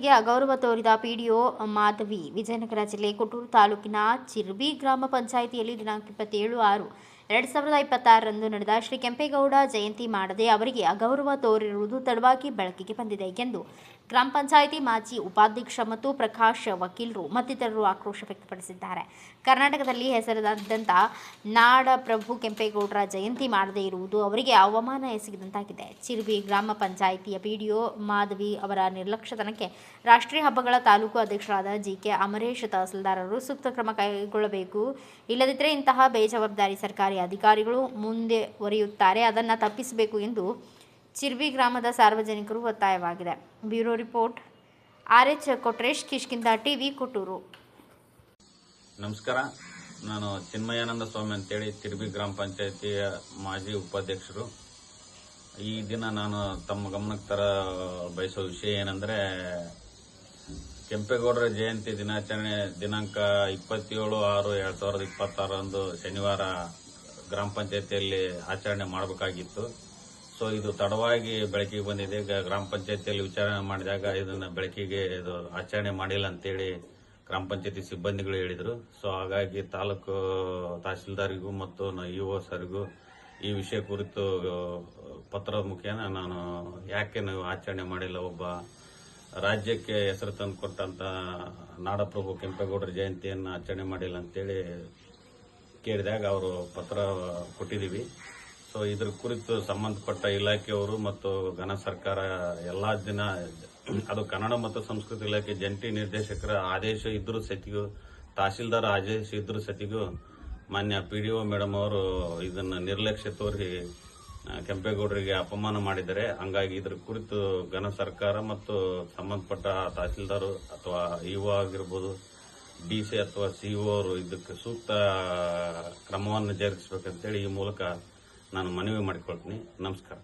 ಪಂಚಾಯಿತಿಗೆ ಅಗೌರವ ತೋರಿದ ಪಿಡಿಒ ಮಾಧವಿ ವಿಜಯನಗರ ಜಿಲ್ಲೆ ಕೊಟ್ಟೂರು ತಾಲೂಕಿನ ಚಿರ್ಬಿ ಗ್ರಾಮ ಪಂಚಾಯಿತಿಯಲ್ಲಿ ದಿನಾಂಕ 27/6/2026ರಂದು ನಡೆದ ಶ್ರೀ ಕೆಂಪೇಗೌಡ ಜಯಂತಿ ಮಾಡದೆ ಅವರಿಗೆ ಅಗೌರವ ತೋರಿರುವುದು ತಡವಾಗಿ ಬೆಳಕಿಗೆ ಬಂದಿದೆ ಎಂದು ಗ್ರಾಮ ಪಂಚಾಯಿತಿ ಮಾಜಿ ಉಪಾಧ್ಯಕ್ಷ ಮತ್ತು ಪ್ರಕಾಶ್ ವಕೀಲರು ಮತ್ತಿತರರು ಆಕ್ರೋಶ ವ್ಯಕ್ತಪಡಿಸಿದ್ದಾರೆ. ಕರ್ನಾಟಕದಲ್ಲಿ ಹೆಸರಾದಂಥ ನಾಡಪ್ರಭು ಕೆಂಪೇಗೌಡರ ಜಯಂತಿ ಮಾಡದೇ ಇರುವುದು ಅವರಿಗೆ ಅವಮಾನ ಎಸಗಿದಂತಾಗಿದೆ. ಚಿರ್ಬಿ ಗ್ರಾಮ ಪಂಚಾಯಿತಿಯ ಪಿಡಿಒ ಮಾಧವಿ ಅವರ ನಿರ್ಲಕ್ಷ್ಯತನಕ್ಕೆ ರಾಷ್ಟ್ರೀಯ ಹಬ್ಬಗಳ ತಾಲೂಕು ಅಧ್ಯಕ್ಷರಾದ ಜಿಕೆ ಅಮರೇಶ್ ತಹಸೀಲ್ದಾರರು ಸೂಕ್ತ ಕ್ರಮ ಕೈಗೊಳ್ಳಬೇಕು. ಇಲ್ಲದಿದ್ದರೆ ಇಂತಹ ಬೇಜವಾಬ್ದಾರಿ ಸರ್ಕಾರಿ ಅಧಿಕಾರಿಗಳು ಮುಂದುವರಿಯುತ್ತಾರೆ, ಅದನ್ನು ತಪ್ಪಿಸಬೇಕು ಎಂದು ಚಿರ್ಬಿ ಗ್ರಾಮದ ಸಾರ್ವಜನಿಕರು ಒತ್ತಾಯವಾಗಿದೆ. Bureau report RH Kotresh, Kishkindha TV, Kotturu. ನಮಸ್ಕಾರ, ನಾನು ಚಿನ್ಮಯಾನಂದ ಸ್ವಾಮಿ ಅಂತೇಳಿ ಚಿರ್ಬಿ ಗ್ರಾಮ ಪಂಚಾಯಿತಿಯ ಮಾಜಿ ಉಪಾಧ್ಯಕ್ಷರು. ಈ ದಿನ ನಾನು ತಮ್ಮ ಗಮನಕ್ಕೆ ತರ ಬಯಸೋ ವಿಷಯ ಏನಂದ್ರೆ, ಕೆಂಪೇಗೌಡರ ಜಯಂತಿ ದಿನಾಚರಣೆ ದಿನಾಂಕ 27/6/2026 ಶನಿವಾರ ಗ್ರಾಮ ಪಂಚಾಯಿತಿಯಲ್ಲಿ ಆಚರಣೆ ಮಾಡಬೇಕಾಗಿತ್ತು. ಸೊ ಇದು ತಡವಾಗಿ ಬೆಳಕಿಗೆ ಬಂದಿದೆ. ಗ್ರಾಮ ಪಂಚಾಯಿತಿಯಲ್ಲಿ ವಿಚಾರಣೆ ಮಾಡಿದಾಗ ಇದನ್ನ ಬೆಳಕಿಗೆ ಇದು ಆಚರಣೆ ಮಾಡಿಲ್ಲ ಅಂತೇಳಿ ಗ್ರಾಮ ಪಂಚಾಯತಿ ಸಿಬ್ಬಂದಿಗಳು ಹೇಳಿದರು. ಸೊ ಹಾಗಾಗಿ ತಾಲೂಕು ತಹಸೀಲ್ದಾರಿಗೂ ಮತ್ತು EO ಸರಿಗೂ ಈ ವಿಷಯ ಕುರಿತು ಪತ್ರದ ಮುಖೇನ ನಾನು ಯಾಕೆ ನೀವು ಆಚರಣೆ ಮಾಡಿಲ್ಲ, ಒಬ್ಬ ರಾಜ್ಯಕ್ಕೆ ಹೆಸರು ತಂದು ಕೊಟ್ಟಂತ ನಾಡಪ್ರಭು ಕೆಂಪೇಗೌಡರ ಜಯಂತಿಯನ್ನು ಆಚರಣೆ ಮಾಡಿಲ್ಲ ಅಂತೇಳಿ ಕೇಳಿದಾಗ ಅವರು ಪತ್ರ ಕೊಟ್ಟಿದ್ದೀವಿ. ಸೊ ಇದ್ರ ಕುರಿತು ಸಂಬಂಧಪಟ್ಟ ಇಲಾಖೆಯವರು ಮತ್ತು ಘನ ಸರ್ಕಾರ ಎಲ್ಲಾ ದಿನ ಅದು ಕನ್ನಡ ಮತ್ತು ಸಂಸ್ಕೃತಿ ಇಲಾಖೆ ಜಂಟಿ ನಿರ್ದೇಶಕರ ಆದೇಶ ಇದ್ರೂ ಸತಿಗೂ, ತಹಸೀಲ್ದಾರ್ ಆದೇಶ ಇದ್ರೂ ಸತಿಗೂ ಮಾನ್ಯ PDO ಮೇಡಮ್ ಅವರು ಇದನ್ನ ನಿರ್ಲಕ್ಷ್ಯ ತೋರಿ ಕೆಂಪೇಗೌಡರಿಗೆ ಅಪಮಾನ ಮಾಡಿದ್ದಾರೆ. ಹಂಗಾಗಿ ಇದ್ರ ಕುರಿತು ಘನ ಸರ್ಕಾರ ಮತ್ತು ಸಂಬಂಧಪಟ್ಟ ತಹಸೀಲ್ದಾರ್ ಅಥವಾ EO ಆಗಿರ್ಬೋದು, DC ಅಥವಾ CO ಅವರು ಇದಕ್ಕೆ ಸೂಕ್ತ ಕ್ರಮವನ್ನು ಜರುಗಿಸಬೇಕಂತೇಳಿ ಈ ಮೂಲಕ ನಾನು ಮನವಿ ಮಾಡಿಕೊಳ್ತೀನಿ. ನಮಸ್ಕಾರ.